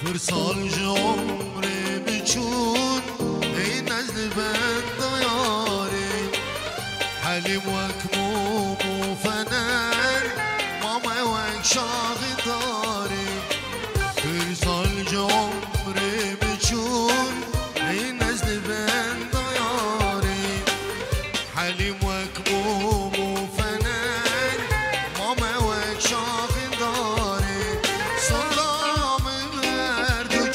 فرسال عمری بچون ای نزد بند داری حلیم وک موم و فنر ماما وک شاغ داری فرسال عمری بچون ای نزد بند داری حلیم وک موم و فنر ماما وک شاغ داری سلام مرد و